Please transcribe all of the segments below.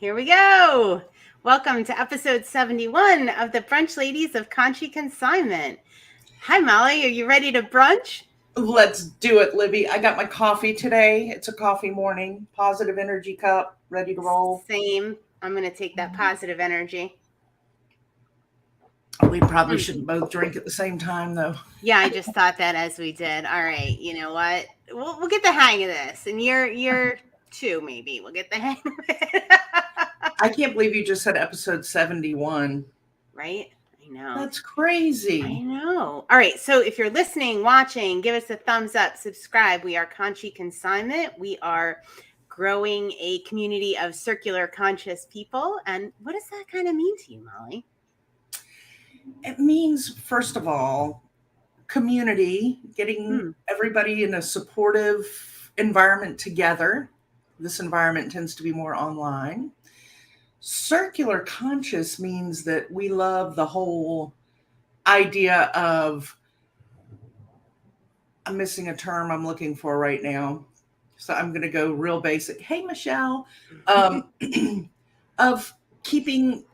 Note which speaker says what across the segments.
Speaker 1: Here we go. Welcome to episode 71 of the Brunch Ladies of Conshy Consignment. Hi, Molly. Are you ready to brunch?
Speaker 2: Let's do it, Libby. I got my coffee today. It's a coffee morning. Positive energy cup, ready to roll.
Speaker 1: Same. I'm going to take that positive energy.
Speaker 2: We probably shouldn't both drink at the same time, though.
Speaker 1: Yeah, I just thought that as we did. All right. You know what? We'll get the hang of this. And you're two, maybe. We'll get the hang of it.
Speaker 2: I can't believe you just said episode 71.
Speaker 1: Right? I know.
Speaker 2: That's crazy.
Speaker 1: I know. All right. So if you're listening, watching, give us a thumbs up, subscribe. We are Conshy Consignment. We are growing a community of circular conscious people. And what does that kind of mean to you, Molly?
Speaker 2: It means, first of all, community, getting everybody in a supportive environment together. This environment tends to be more online. Circular conscious means that we love the whole idea of, I'm missing a term I'm looking for right now, so I'm going to go real basic. Hey, Michelle, of keeping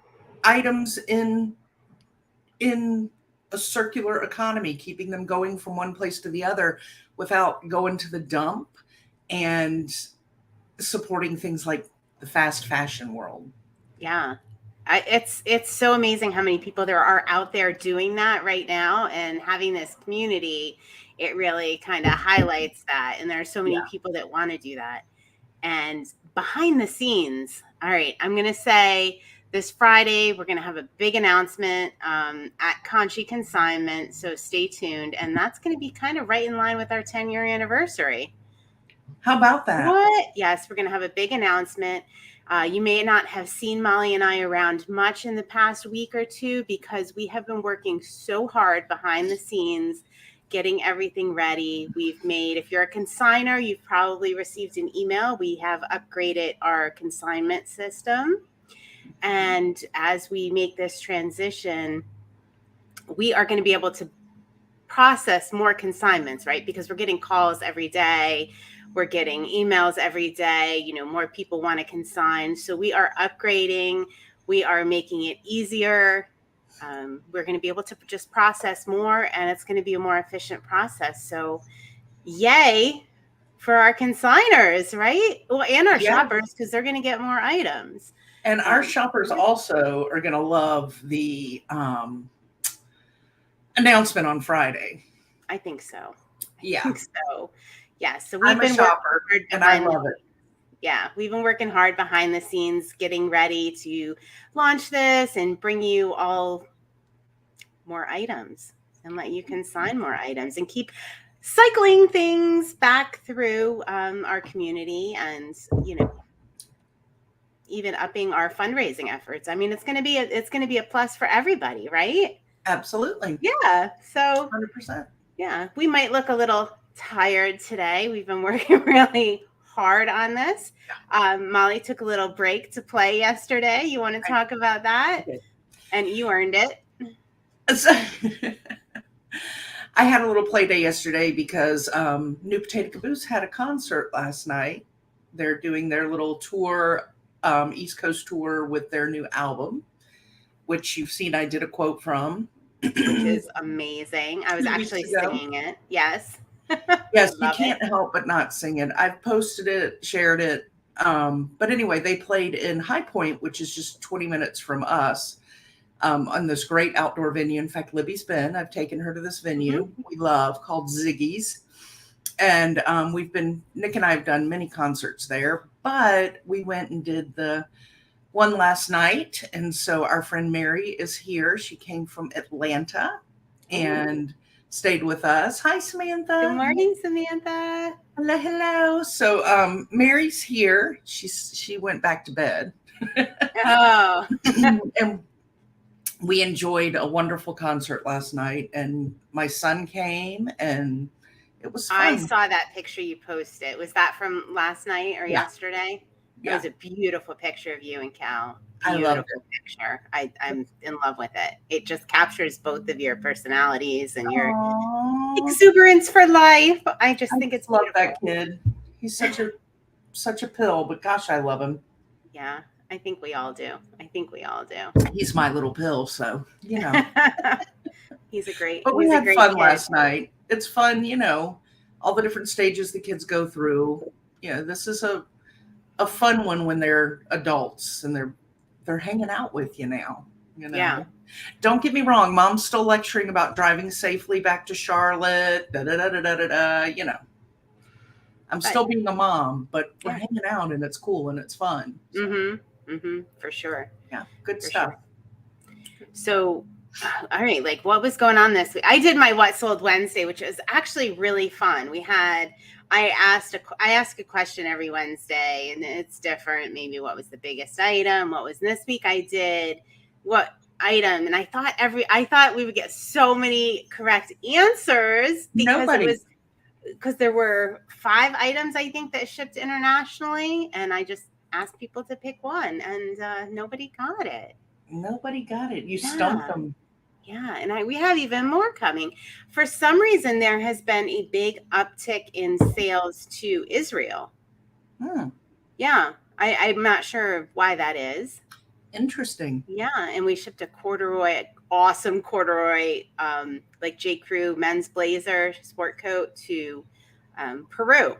Speaker 2: items in a circular economy, keeping them going from one place to the other without going to the dump, and supporting things like the fast fashion world.
Speaker 1: Yeah. It's so amazing how many people there are out there doing that right now, and having this community, it really kind of highlights that. And there are so many people that want to do that. And behind the scenes, all right, I'm going to say this Friday, we're going to have a big announcement at Conshy Consignment. So stay tuned. And that's going to be kind of right in line with our 10-year anniversary.
Speaker 2: How about that?
Speaker 1: What? Yes, we're going to have a big announcement. You may not have seen Molly and I around much in the past week or two because we have been working so hard behind the scenes, getting everything ready. We've made, if you're a consignor, you've probably received an email. We have upgraded our consignment system. And as we make this transition, we are going to be able to process more consignments, right? Because we're getting calls every day. We're getting emails every day. You know, more people want to consign. So we are upgrading. We are making it easier. We're going to be able to just process more, and it's going to be a more efficient process. So yay for our consigners, right? Well, and our shoppers, because they're going to get more items.
Speaker 2: And our shoppers also are going to love the announcement on Friday.
Speaker 1: I think so.
Speaker 2: Yeah.
Speaker 1: I think so. Yeah. So
Speaker 2: we've been shopper, and I love it.
Speaker 1: Yeah, we've been working hard behind the scenes, getting ready to launch this and bring you all more items and let you consign more items and keep cycling things back through our community, and even upping our fundraising efforts. I mean, it's going to be a plus for everybody, right?
Speaker 2: Absolutely.
Speaker 1: Yeah. So
Speaker 2: 100%.
Speaker 1: Yeah, we might look a little tired today. We've been working really hard on this. Molly took a little break to play yesterday. You want to talk about that? And you earned it.
Speaker 2: I had a little play day yesterday because New Potato Caboose had a concert last night. They're doing their little tour, East Coast tour with their new album, which you've seen I did a quote from.
Speaker 1: Which is amazing. I was actually singing it. Yes.
Speaker 2: Yes, you can't help but not sing it. I've posted it, shared it. But anyway, they played in High Point, which is just 20 minutes from us, on this great outdoor venue. In fact, Libby's been. I've taken her to this venue we love called Ziggy's. And Nick and I have done many concerts there, but we went and did the one last night. And so our friend Mary is here. She came from Atlanta and stayed with us. Hi, Samantha.
Speaker 1: Good morning, Samantha.
Speaker 2: Hello, hello. So Mary's here. She went back to bed.
Speaker 1: Oh.
Speaker 2: And we enjoyed a wonderful concert last night. And my son came, and it was fun.
Speaker 1: I saw that picture you posted. Was that from last night or yesterday? It was a beautiful picture of you and Cal. Beautiful
Speaker 2: I love it.
Speaker 1: Picture. I'm in love with it. It just captures both of your personalities and your exuberance for life. I think it's
Speaker 2: love that kid. He's such a pill, but gosh, I love him.
Speaker 1: Yeah. I think we all do.
Speaker 2: He's my little pill, so
Speaker 1: He's a great
Speaker 2: But we had fun
Speaker 1: kid.
Speaker 2: last night. It's fun, all the different stages the kids go through. This is a fun one when they're adults and they're hanging out with you now.
Speaker 1: Yeah.
Speaker 2: Don't get me wrong, Mom's still lecturing about driving safely back to Charlotte. I'm still being a mom, but we're hanging out and it's cool and it's fun.
Speaker 1: So. For sure.
Speaker 2: Yeah, good stuff.
Speaker 1: Sure. So, all right, like what was going on this week? I did my What Sold Wednesday, which was actually really fun. I asked a question every Wednesday, and it's different. Maybe what was the biggest item? What was this week? I did what item, and I thought we would get so many correct answers because there were 5 items I think that shipped internationally, and I just asked people to pick one, and nobody got it.
Speaker 2: You stumped them.
Speaker 1: Yeah, and we have even more coming. For some reason, there has been a big uptick in sales to Israel. Yeah, I'm not sure why that is.
Speaker 2: Interesting.
Speaker 1: Yeah, and we shipped awesome corduroy, like J. Crew men's blazer sport coat to Peru.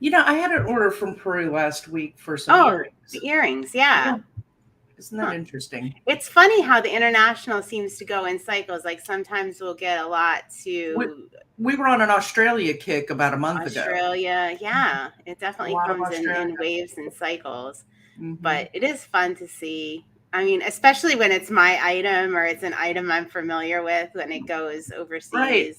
Speaker 2: I had an order from Peru last week for some earrings.
Speaker 1: The earrings, yeah.
Speaker 2: Isn't that interesting?
Speaker 1: It's funny how the international seems to go in cycles. Like sometimes we'll get a lot to.
Speaker 2: We were on an Australia kick about a month ago.
Speaker 1: Australia, yeah. It definitely comes in waves and cycles. But it is fun to see. I mean, especially when it's my item or it's an item I'm familiar with when it goes overseas.
Speaker 2: Right.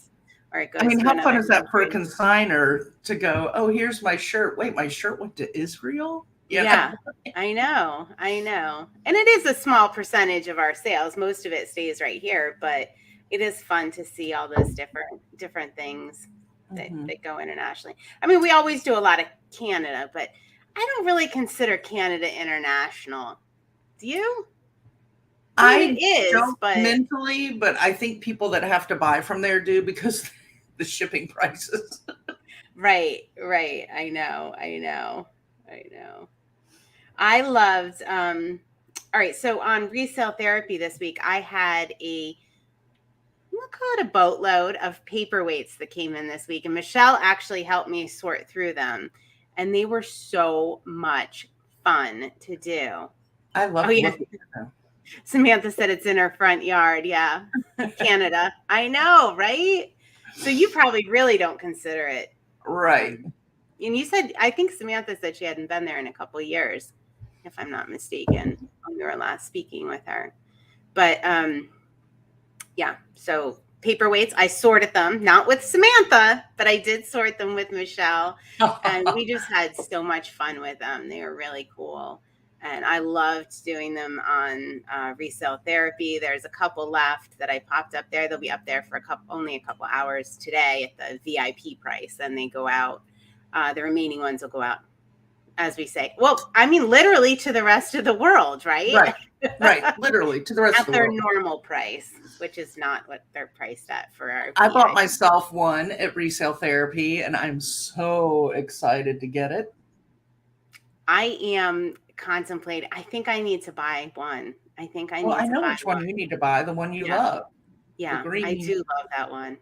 Speaker 1: Or it goes
Speaker 2: how fun is that for a consignor to go, oh, here's my shirt. Wait, my shirt went to Israel?
Speaker 1: Yeah, I know. And it is a small percentage of our sales. Most of it stays right here, but it is fun to see all those different things that go internationally. I mean, we always do a lot of Canada, but I don't really consider Canada international. Do you?
Speaker 2: I don't mentally, but I think people that have to buy from there do because the shipping prices.
Speaker 1: Right. I know. I loved, all right. So on Resale Therapy this week, I had we'll call it a boatload of paperweights that came in this week. And Michelle actually helped me sort through them. And they were so much fun to do.
Speaker 2: I love looking at them.
Speaker 1: Samantha said it's in her front yard. Yeah. Canada. I know, right? So you probably really don't consider it.
Speaker 2: Right.
Speaker 1: And you said, I think Samantha said she hadn't been there in a couple of years, if I'm not mistaken, when we were last speaking with her. But yeah, so paperweights, I sorted them, not with Samantha, but I did sort them with Michelle. And we just had so much fun with them. They were really cool. And I loved doing them on Resale Therapy. There's a couple left that I popped up there. They'll be up there for only a couple hours today at the VIP price. Then they go out. The remaining ones will go out, as we say. Well, I mean, literally to the rest of the world, right?
Speaker 2: Right. Literally to the rest of the world.
Speaker 1: At their normal price, which is not what they're priced at for our.
Speaker 2: I bought myself one at Resale Therapy, and I'm so excited to get it.
Speaker 1: I am contemplating. I think I need to buy one. I know
Speaker 2: which one you need to buy. The one you love.
Speaker 1: Yeah, I do love that one.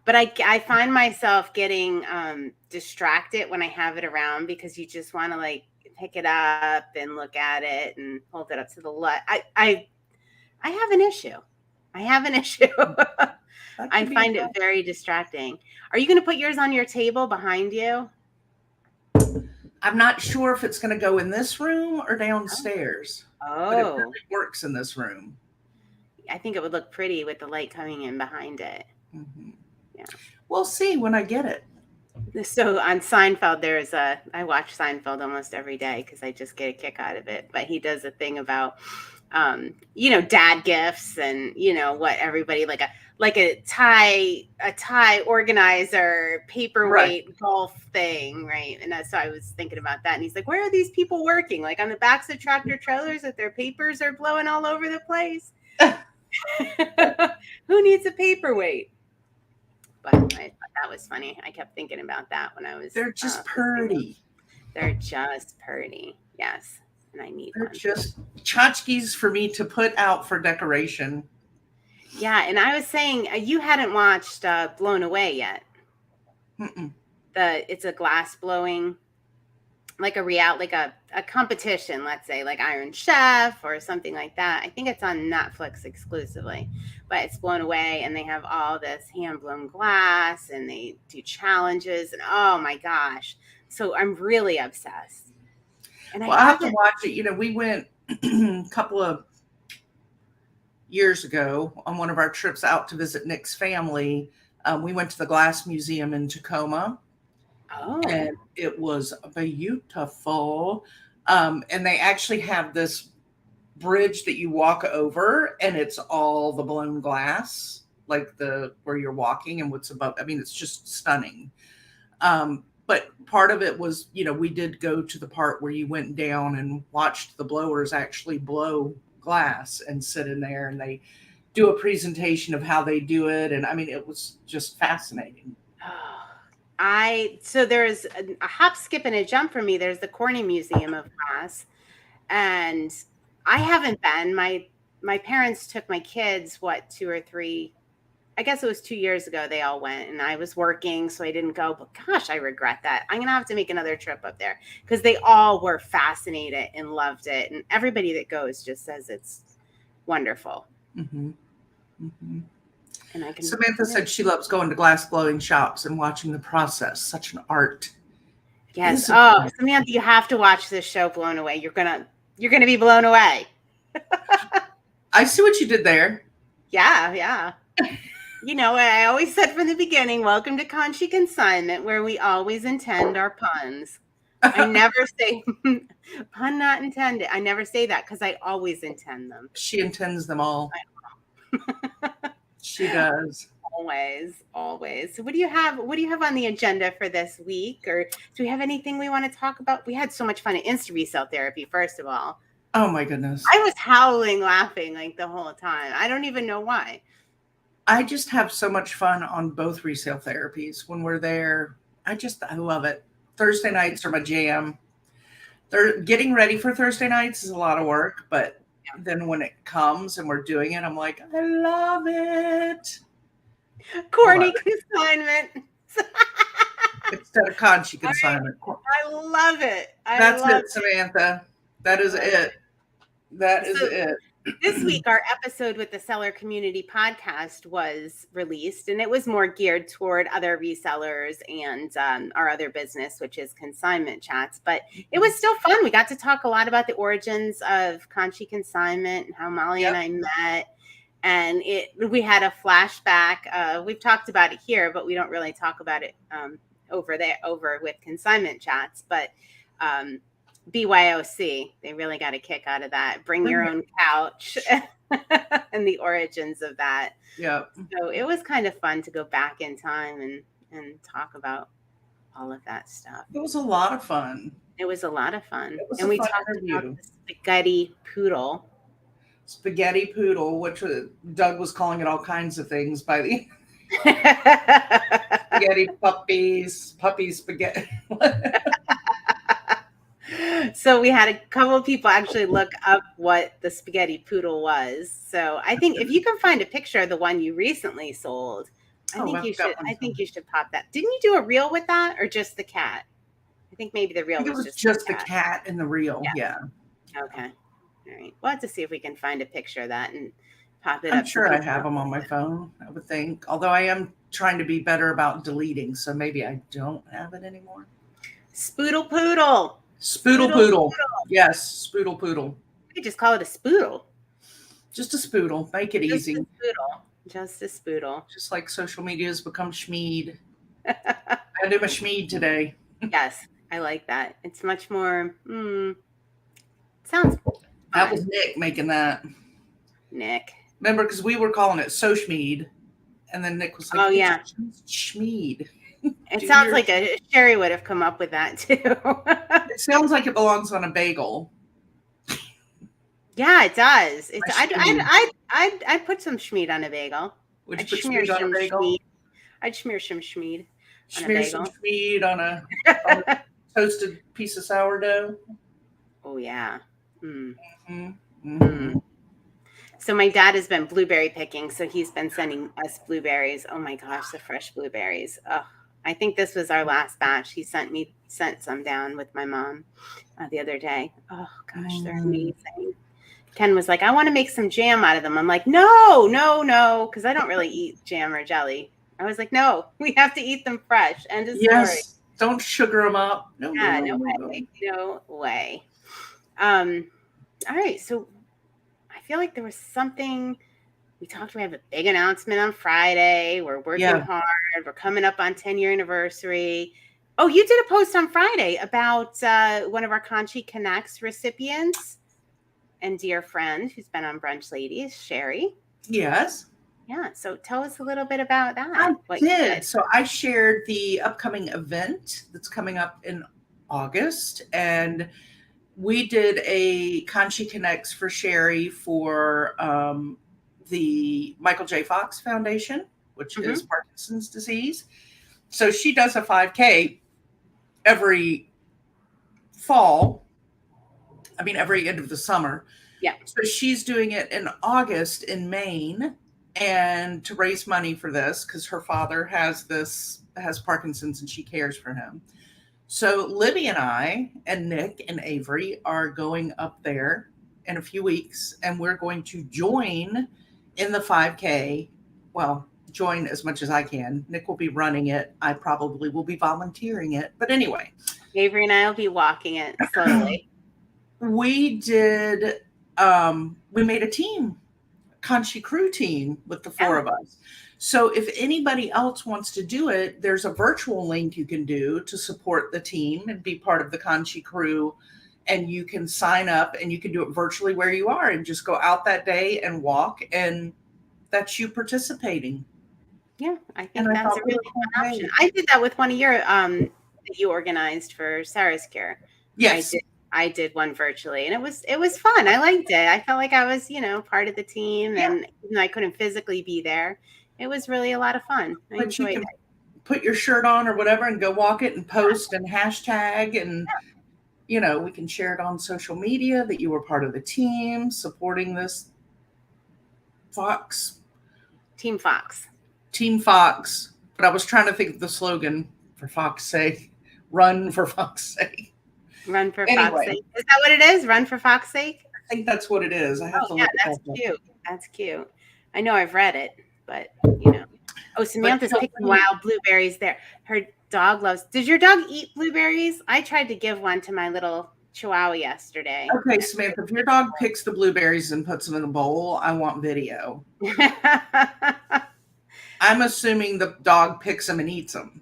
Speaker 1: But I find myself getting distracted when I have it around because you just want to like pick it up and look at it and hold it up to the light. I have an issue. I find it very distracting. Are you going to put yours on your table behind you?
Speaker 2: I'm not sure if it's going to go in this room or downstairs. But it really works in this room.
Speaker 1: I think it would look pretty with the light coming in behind it. Yeah.
Speaker 2: We'll see when I get it.
Speaker 1: So on Seinfeld, I watch Seinfeld almost every day because I just get a kick out of it. But he does a thing about, dad gifts and, what everybody like a tie organizer paperweight golf thing. Right. And so I was thinking about that. And he's like, where are these people working? Like on the backs of tractor trailers that their papers are blowing all over the place. Who needs a paperweight? But I thought that was funny. I kept thinking about that when I was.
Speaker 2: They're just pretty.
Speaker 1: They're just pretty. Yes. and I need
Speaker 2: They're
Speaker 1: one.
Speaker 2: just tchotchkes for me to put out for decoration.
Speaker 1: Yeah, and I was saying you hadn't watched Blown Away yet.
Speaker 2: Mm-mm.
Speaker 1: It's a glass blowing, like a competition, let's say like Iron Chef or something like that. I think it's on Netflix exclusively, but it's Blown Away, and they have all this hand blown glass, and they do challenges, and oh my gosh, so I'm really obsessed. And
Speaker 2: Well, I have to watch it. We went a couple of years ago on one of our trips out to visit Nick's family. We went to the Glass Museum in Tacoma.
Speaker 1: Oh.
Speaker 2: And it was beautiful. And they actually have this bridge that you walk over, and it's all the blown glass, like where you're walking and what's above. I mean, it's just stunning. But part of it was, we did go to the part where you went down and watched the blowers actually blow glass and sit in there, and they do a presentation of how they do it. And I mean, it was just fascinating.
Speaker 1: So there's a hop, skip, and a jump for me. There's the Corny Museum of Glass, and I haven't been. My parents took my kids, 2 or 3, I guess it was 2 years ago, they all went, and I was working, so I didn't go, but gosh, I regret that. I'm going to have to make another trip up there because they all were fascinated and loved it. And everybody that goes just says it's wonderful.
Speaker 2: Mm-hmm. Mm-hmm.
Speaker 1: And
Speaker 2: Samantha said she loves going to glass blowing shops and watching the process. Such an art.
Speaker 1: Yes. Oh, Samantha, you have to watch this show, Blown Away. You're gonna be blown away.
Speaker 2: I see what you did there.
Speaker 1: Yeah. I always said from the beginning, welcome to Conshy Consignment, where we always intend our puns. I never say pun not intended. I never say that because I always intend them.
Speaker 2: She intends them all. She does.
Speaker 1: Always. So what do you have on the agenda for this week? Or do we have anything we want to talk about? We had so much fun at Insta Resale Therapy, first of all.
Speaker 2: Oh my goodness.
Speaker 1: I was howling laughing like the whole time. I don't even know why.
Speaker 2: I just have so much fun on both resale therapies when we're there. I love it. Thursday nights are my jam. They're getting ready for Thursday nights is a lot of work, but then when it comes and we're doing it, I'm like, I love it.
Speaker 1: Corny Consignment.
Speaker 2: Instead of Conshy Consignment.
Speaker 1: I love it.
Speaker 2: That's it, Samantha. That is it. That is it.
Speaker 1: This week, our episode with the Seller Community Podcast was released, and it was more geared toward other resellers and our other business, which is Consignment Chats. But it was still fun. We got to talk a lot about the origins of Conshy Consignment and how Molly and I met. And we had a flashback. We've talked about it here, but we don't really talk about it over with Consignment Chats. But BYOC, they really got a kick out of that. Bring your own couch and the origins of that.
Speaker 2: Yeah.
Speaker 1: So it was kind of fun to go back in time and talk about all of that stuff.
Speaker 2: It was a lot of fun.
Speaker 1: And we talked
Speaker 2: interview.
Speaker 1: about the spaghetti poodle.
Speaker 2: Spaghetti poodle, which Doug was calling it all kinds of things by the spaghetti puppy spaghetti.
Speaker 1: So we had a couple of people actually look up what the spaghetti poodle was. So I think if you can find a picture of the one you recently sold, I think you should pop that. Didn't you do a reel with that or just the cat? I think maybe the reel was
Speaker 2: just the cat and the reel. Yeah.
Speaker 1: Okay. All right. We'll have to see if we can find a picture of that and pop it up.
Speaker 2: I'm sure I have them on my phone, I would think. Although I am trying to be better about deleting, so maybe I don't have it anymore.
Speaker 1: Spoodle poodle.
Speaker 2: Spoodle poodle. Yes, spoodle poodle.
Speaker 1: We could just call it a spoodle.
Speaker 2: Just a spoodle. Make it easy.
Speaker 1: Just a spoodle.
Speaker 2: Just like social media has become schmeed. I did my schmeed today.
Speaker 1: Yes, I like that. It's much more, sounds fun.
Speaker 2: That was Nick making that.
Speaker 1: Nick.
Speaker 2: Remember, because we were calling it so schmeed. And then Nick was like,
Speaker 1: oh, yeah.
Speaker 2: Schmeed.
Speaker 1: It sounds like a Sherry would have come up with that too.
Speaker 2: It sounds like it belongs on a bagel.
Speaker 1: Yeah, it does. I'd put some schmeed on a bagel.
Speaker 2: Would you put schmeed on a bagel?
Speaker 1: I'd smear some schmeed.
Speaker 2: Smear some schmeed on a toasted piece of sourdough.
Speaker 1: Oh yeah. Mm.
Speaker 2: Mm-hmm. Mm-hmm.
Speaker 1: So my dad has been blueberry picking, so he's been sending us blueberries. Oh my gosh, the fresh blueberries. Oh, I think this was our last batch. He sent some down with my mom the other day. Oh gosh, they're amazing. Ken was like, I want to make some jam out of them. I'm like, no, because I don't really eat jam or jelly. I was like, no, we have to eat them fresh. End of story.
Speaker 2: Yes. Don't sugar them up. No,
Speaker 1: Yeah,
Speaker 2: no,
Speaker 1: no
Speaker 2: no, no.
Speaker 1: way. No way. All right. So I feel like there was something we talked. We have a big announcement on Friday. We're working hard. We're coming up on 10-year anniversary. Oh, you did a post on Friday about one of our Conshy Connects recipients and dear friend who's been on Brunch Ladies, Sherry.
Speaker 2: Yes.
Speaker 1: Yeah. So tell us a little bit about that.
Speaker 2: I did. So I shared the upcoming event that's coming up in August, and we did a Conshy Connects for Sherry for the Michael J. Fox Foundation, which is Parkinson's disease. So she does a 5K every fall. I mean, every end of the summer.
Speaker 1: Yeah.
Speaker 2: So she's doing it in August in Maine, and to raise money for this because her father has Parkinson's and she cares for him. So Libby and I and Nick and Avery are going up there in a few weeks, and we're going to join in the 5K. Well, join as much as I can. Nick will be running it. I probably will be volunteering it. But anyway.
Speaker 1: Avery and I will be walking it slowly.
Speaker 2: We did, we made a team, Conshy crew team with the four of us. So if anybody else wants to do it, there's a virtual link you can do to support the team and be part of the Conshy crew. And you can sign up and you can do it virtually where you are and just go out that day and walk. And that's you participating.
Speaker 1: Yeah, I think that's a really fun option. I did that with one of your that you organized for Sarah's Cure.
Speaker 2: Yes.
Speaker 1: I did one virtually, and it was fun. I liked it. I felt like I was, part of the team, and even though I couldn't physically be there, it was really a lot of fun. I enjoyed it.
Speaker 2: Put your shirt on or whatever and go walk it and post and hashtag, and we can share it on social media that you were part of the team supporting this
Speaker 1: Team Fox.
Speaker 2: But I was trying to think of the slogan for Fox's sake. Run for Fox's sake.
Speaker 1: Run for Fox's sake. Is that what it is? Run for Fox's sake?
Speaker 2: I think that's what it is. I have to look
Speaker 1: at that. Cute. That's cute. I know I've read it, but Oh, Samantha's picking wild blueberries there. Her dog loves. Does your dog eat blueberries? I tried to give one to my little Chihuahua yesterday.
Speaker 2: Okay, Samantha, if your dog picks the blueberries and puts them in a bowl, I want video. I'm assuming the dog picks them and eats them.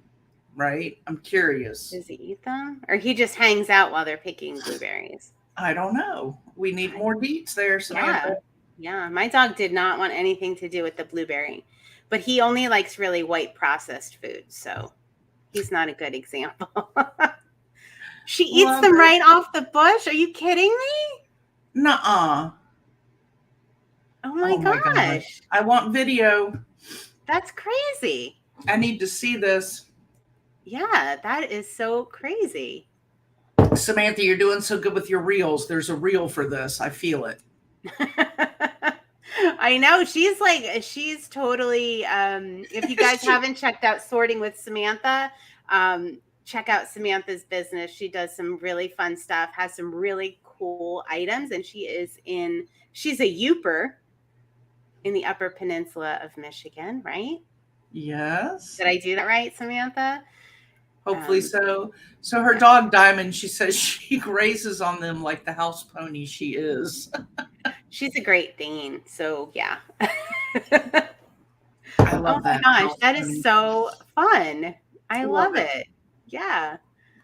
Speaker 2: Right? I'm curious.
Speaker 1: Does he eat them? Or he just hangs out while they're picking blueberries?
Speaker 2: I don't know. We need more deets there, Samantha.
Speaker 1: Yeah. My dog did not want anything to do with the blueberry. But he only likes really white processed food. So he's not a good example. She eats them right off the bush? Are you kidding me?
Speaker 2: Nuh-uh.
Speaker 1: Oh my gosh.
Speaker 2: I want video.
Speaker 1: That's crazy.
Speaker 2: I need to see this.
Speaker 1: Yeah, that is so crazy.
Speaker 2: Samantha, you're doing so good with your reels. There's a reel for this. I feel it.
Speaker 1: I know. She's totally, if you guys haven't checked out Sorting with Samantha, check out Samantha's business. She does some really fun stuff, has some really cool items, and she's a Youper in the Upper Peninsula of Michigan, right?
Speaker 2: Yes.
Speaker 1: Did I do that right, Samantha?
Speaker 2: Hopefully so. So her dog Diamond, she says she grazes on them like the house pony she is.
Speaker 1: She's a Great Dane. So yeah.
Speaker 2: I love that.
Speaker 1: Oh my gosh, that is so fun. I love it. Yeah.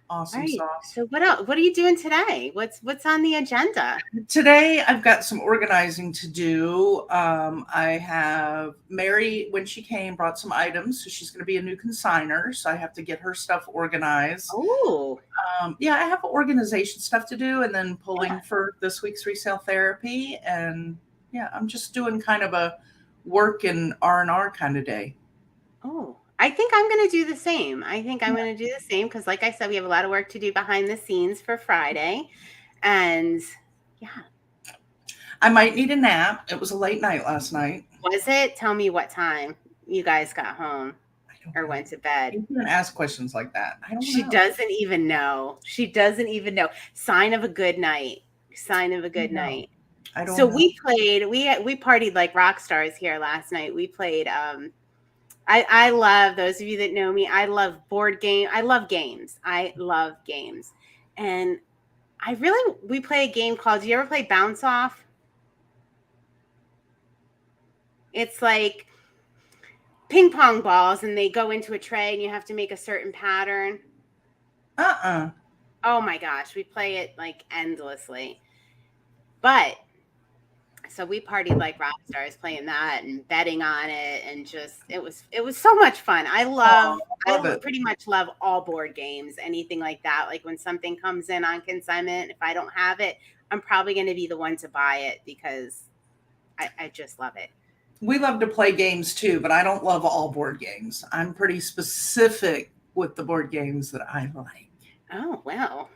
Speaker 2: Awesome
Speaker 1: right.
Speaker 2: sauce.
Speaker 1: So what else? What are you doing today? What's on the agenda?
Speaker 2: Today I've got some organizing to do. I have Mary, when she came, brought some items. So she's going to be a new consigner. So I have to get her stuff organized.
Speaker 1: Oh.
Speaker 2: Yeah, I have organization stuff to do, and then pulling for this week's resale therapy. And yeah, I'm just doing kind of a work and R&R kind of day.
Speaker 1: Oh. I think I'm going to do the same. Because like I said, we have a lot of work to do behind the scenes for Friday. And Yeah.
Speaker 2: I might need a nap. It was a late night last night.
Speaker 1: Was it? Tell me what time you guys got home or
Speaker 2: know.
Speaker 1: went to bed.
Speaker 2: You can ask questions like that. I don't
Speaker 1: She
Speaker 2: know.
Speaker 1: doesn't even know. She doesn't even know. Sign of a good night. Sign of a good night.
Speaker 2: I don't
Speaker 1: So
Speaker 2: know.
Speaker 1: we partied like rock stars here last night. We played I love, those of you that know me, I love board game. I love games. I love games. And we play a game called, do you ever play Bounce Off? It's like ping pong balls and they go into a tray and you have to make a certain pattern. Oh my gosh, we play it like endlessly. But so we partied like rock stars playing that and betting on it, and just it was so much fun. I pretty much love all board games, anything like that. Like when something comes in on consignment, if I don't have it, I'm probably going to be the one to buy it because I just love it.
Speaker 2: We love to play games too, but I don't love all board games. I'm pretty specific with the board games that I like.
Speaker 1: Oh, well.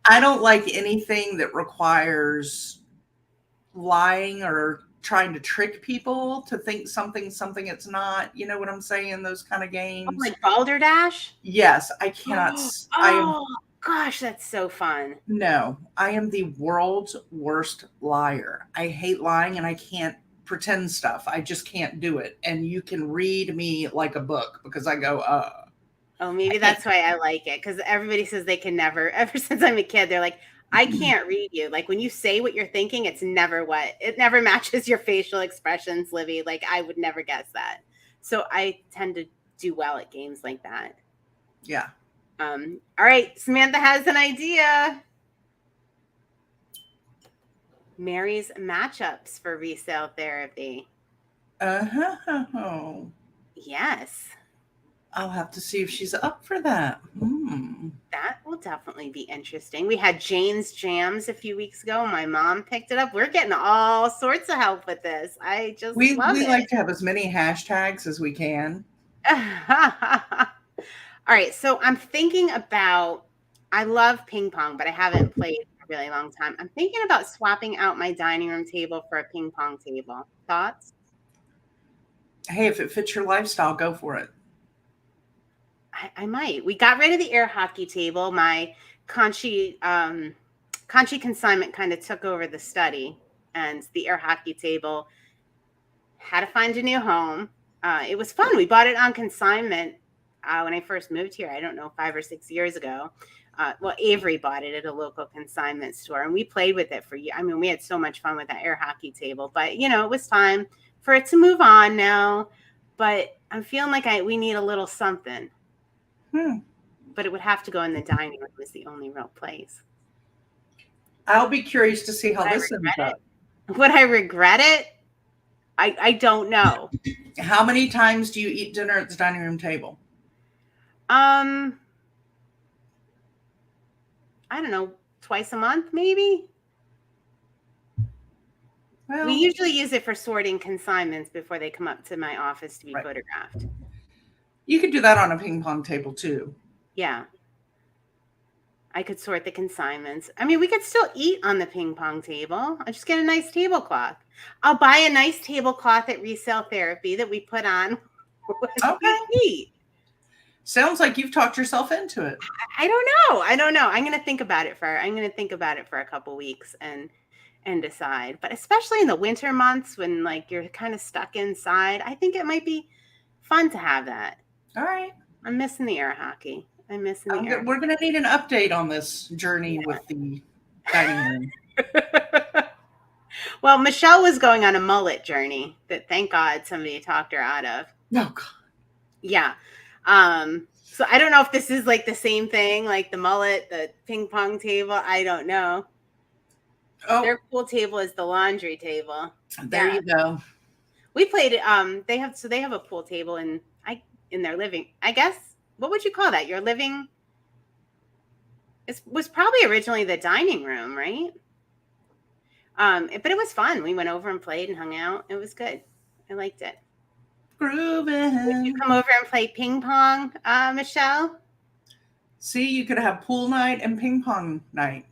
Speaker 2: I don't like anything that requires lying or trying to trick people to think something it's not. You know what I'm saying? Those kind of games.
Speaker 1: Oh, like Balderdash?
Speaker 2: Yes, I cannot.
Speaker 1: Gosh, that's so fun.
Speaker 2: No, I am the world's worst liar. I hate lying and I can't pretend stuff. I just can't do it. And you can read me like a book because I go,
Speaker 1: Oh, maybe that's why I like it, because everybody says they can never, ever since I'm a kid, they're like, I can't read you. Like when you say what you're thinking, it never matches your facial expressions, Livy. Like I would never guess that. So I tend to do well at games like that.
Speaker 2: Yeah.
Speaker 1: All right. Samantha has an idea. Mary's matchups for resale therapy.
Speaker 2: Oh.
Speaker 1: Yes.
Speaker 2: I'll have to see if she's up for that.
Speaker 1: That will definitely be interesting. We had Jane's Jams a few weeks ago. My mom picked it up. We're getting all sorts of help with this. I just love it.
Speaker 2: We like to have as many hashtags as we can.
Speaker 1: All right. So I'm thinking about, I love ping pong, but I haven't played for a really long time. I'm thinking about swapping out my dining room table for a ping pong table. Thoughts?
Speaker 2: Hey, if it fits your lifestyle, go for it.
Speaker 1: I might. We got rid of the air hockey table. My Conshy Consignment kind of took over the study, and the air hockey table had to find a new home. It was fun. We bought it on consignment when I first moved here. I don't know, 5 or 6 years ago. Well, Avery bought it at a local consignment store, and we played with it for years. I mean, we had so much fun with that air hockey table. But it was time for it to move on now. But I'm feeling like we need a little something. But it would have to go in the dining room. Is the only real place.
Speaker 2: I'll be curious to see how this ends up.
Speaker 1: Would I regret it? I don't know.
Speaker 2: How many times do you eat dinner at the dining room table?
Speaker 1: I don't know, twice a month, maybe. Well, we usually use it for sorting consignments before they come up to my office to be photographed.
Speaker 2: You could do that on a ping pong table too.
Speaker 1: Yeah. I could sort the consignments. I mean, we could still eat on the ping pong table. I'll just get a nice tablecloth. I'll buy a nice tablecloth at Resale Therapy that we put on.
Speaker 2: Okay. Sounds like you've talked yourself into it.
Speaker 1: I don't know. I'm going to think about it for a couple weeks and decide. But especially in the winter months when like you're kind of stuck inside, I think it might be fun to have that.
Speaker 2: All right.
Speaker 1: I'm missing the air hockey.
Speaker 2: We're going to need an update on this journey with the dining room.
Speaker 1: Well, Michelle was going on a mullet journey that thank God somebody talked her out of.
Speaker 2: Oh, God.
Speaker 1: Yeah. So I don't know if this is like the same thing, like the mullet, the ping pong table. I don't know. Oh. Their pool table is the laundry table.
Speaker 2: There you go.
Speaker 1: We played it. They have a pool table in their living. I guess. What would you call that? Your living? It was probably originally the dining room, right? But it was fun. We went over and played and hung out. It was good. I liked it.
Speaker 2: Grooving.
Speaker 1: Would you come over and play ping pong, Michelle?
Speaker 2: See, you could have pool night and ping pong night.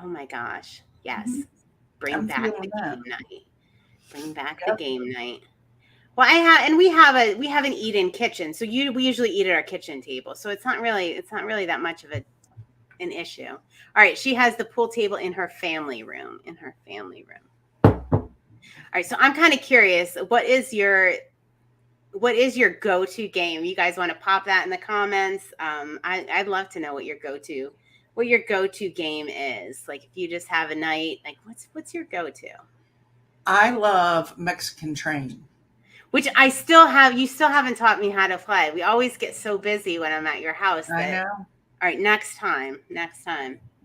Speaker 1: Oh my gosh. Yes. Bring back the game night. Bring back the
Speaker 2: Yep.
Speaker 1: game night. Well, we have an eat-in kitchen, so we usually eat at our kitchen table, so it's not really that much of an issue. All right, she has the pool table in her family room. All right, so I'm kind of curious, what is your go-to game? You guys want to pop that in the comments? I'd love to know what your go-to game is. Like, if you just have a night, like what's your go-to?
Speaker 2: I love Mexican Train.
Speaker 1: Which you still haven't taught me how to play. We always get so busy when I'm at your house.
Speaker 2: I know.
Speaker 1: All right, next time.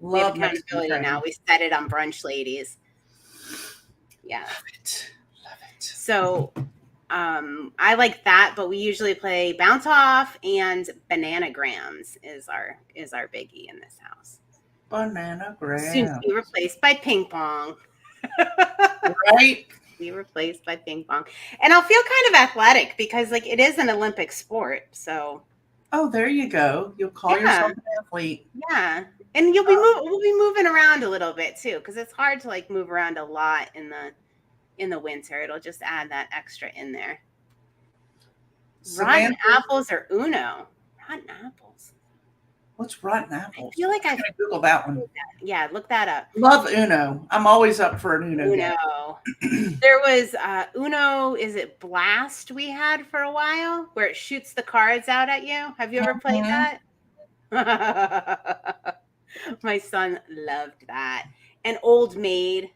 Speaker 1: We have accountability now. We set it on Brunch, ladies. Yeah.
Speaker 2: Love it.
Speaker 1: So I like that, but we usually play Bounce Off and Bananagrams is our biggie in this house.
Speaker 2: Bananagrams.
Speaker 1: Soon to be replaced by ping pong.
Speaker 2: Right?
Speaker 1: Be replaced by ping pong. And I'll feel kind of athletic because like it is an Olympic sport. So
Speaker 2: there you go. You'll call yourself an athlete.
Speaker 1: Yeah. And we'll be moving around a little bit too, because it's hard to like move around a lot in the winter. It'll just add that extra in there. Rotten apples or Uno? Rotten apples.
Speaker 2: What's rotten apples?
Speaker 1: I feel like I
Speaker 2: Google that one.
Speaker 1: Yeah, look that up.
Speaker 2: Love Uno. I'm always up for an Uno.
Speaker 1: There was Uno, is it Blast we had for a while, where it shoots the cards out at you? Have you ever played that? My son loved that. And Old Maid.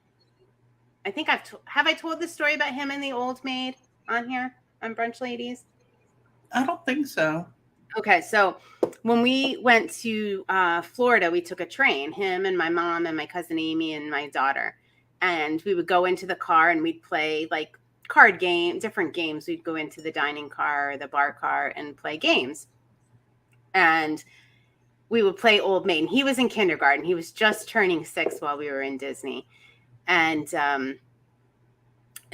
Speaker 1: I think have I told the story about him and the Old Maid on here on Brunch Ladies?
Speaker 2: I don't think so.
Speaker 1: Okay, so when we went to Florida, we took a train, him and my mom and my cousin Amy and my daughter. And we would go into the car and we'd play like different games. We'd go into the dining car or the bar car and play games. And we would play Old Maid. And he was in kindergarten. He was just turning 6 while we were in Disney. And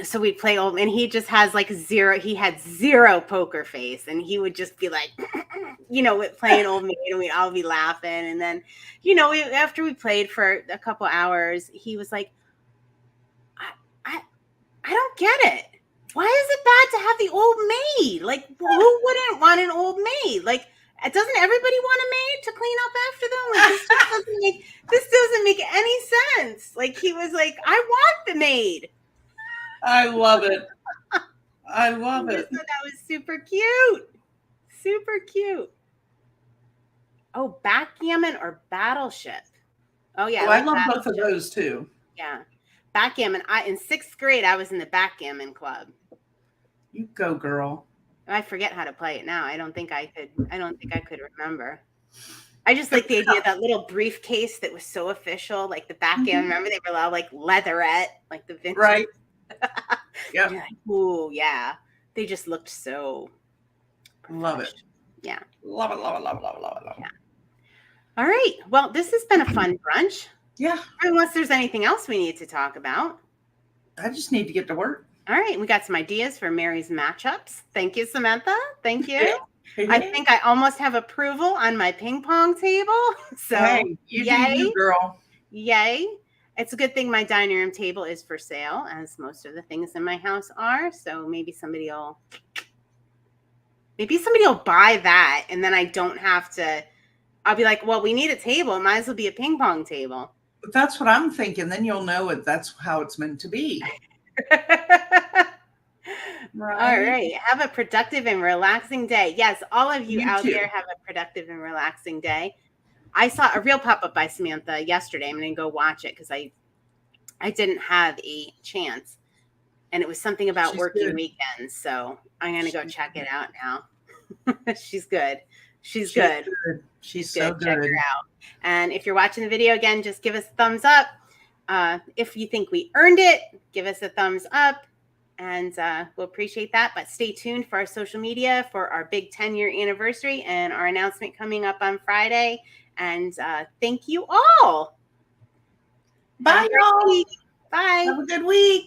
Speaker 1: so we'd play Old, and he just has like he had zero poker face, and he would just be like, playing Old Maid, and we'd all be laughing. And then, after we played for a couple hours, he was like, I don't get it. Why is it bad to have the Old Maid? Like, who wouldn't want an Old Maid? Like, doesn't everybody want a maid to clean up after them? Like, this doesn't make any sense. Like, he was like, I want the maid.
Speaker 2: I love it. I love it.
Speaker 1: That was super cute. Super cute. Oh, Backgammon or Battleship? Oh, yeah.
Speaker 2: I love both of those, too.
Speaker 1: Yeah. Backgammon. In 6th grade, I was in the Backgammon club.
Speaker 2: You go, girl.
Speaker 1: I forget how to play it now. I don't think I could remember. I just like the idea of that little briefcase that was so official, like the Backgammon. Remember, they were all like leatherette, like the vintage.
Speaker 2: Right. Yeah.
Speaker 1: Like, ooh, yeah. They just looked so.
Speaker 2: Love it.
Speaker 1: Yeah.
Speaker 2: Love it.
Speaker 1: Yeah. All right. Well, this has been a fun brunch.
Speaker 2: Yeah.
Speaker 1: Unless there's anything else we need to talk about.
Speaker 2: I just need to get to work.
Speaker 1: All right. We got some ideas for Mary's matchups. Thank you, Samantha. Thank you. I think I almost have approval on my ping pong table. So,
Speaker 2: you do you, girl.
Speaker 1: Yay. It's a good thing my dining room table is for sale, as most of the things in my house are. So maybe somebody will buy that, and then I don't have to. I'll be like, well, we need a table. It might as well be a ping pong table.
Speaker 2: That's what I'm thinking. Then you'll know that's how it's meant to be.
Speaker 1: Right. All right. Have a productive and relaxing day. Yes, all of you out there have a productive and relaxing day. I saw a reel pop up by Samantha yesterday. I'm going to go watch it because I didn't have a chance. And it was something about working weekends. So I'm going to go check it out now. She's good. She's good.
Speaker 2: She's
Speaker 1: good.
Speaker 2: So good.
Speaker 1: Check her out. And if you're watching the video again, just give us a thumbs up. If you think we earned it, give us a thumbs up. And we'll appreciate that. But stay tuned for our social media for our big 10-year anniversary and our announcement coming up on Friday. And thank you all.
Speaker 2: Bye, y'all.
Speaker 1: Bye.
Speaker 2: Have a good week.